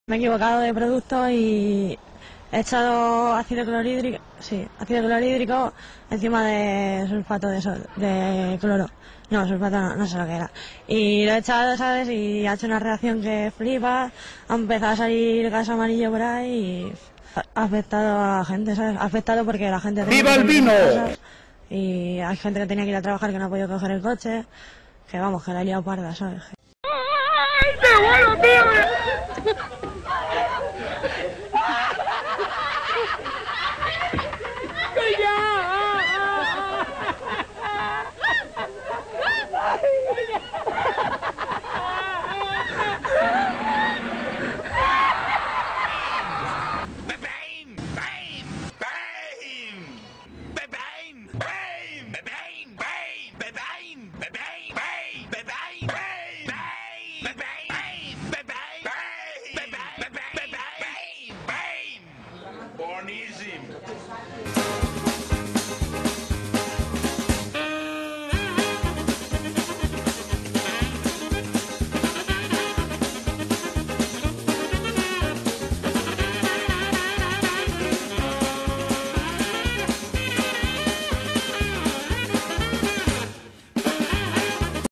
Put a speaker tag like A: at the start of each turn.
A: Me he equivocado de producto y he echado ácido clorhídrico, ácido clorhídrico encima de sulfato de cloro. No, sulfato no sé lo que era. Y lo he echado, ¿sabes? Y ha hecho una reacción que flipa, ha empezado a salir gas amarillo por ahí y ha afectado a la gente, ¿sabes? Ha afectado porque la gente...
B: ¡Viva el vino!
A: Y hay gente que tenía que ir a trabajar que no ha podido coger el coche, que vamos, que la he liado parda, ¿sabes?
B: ¡Ay, qué bueno, tío!
C: Boníssim!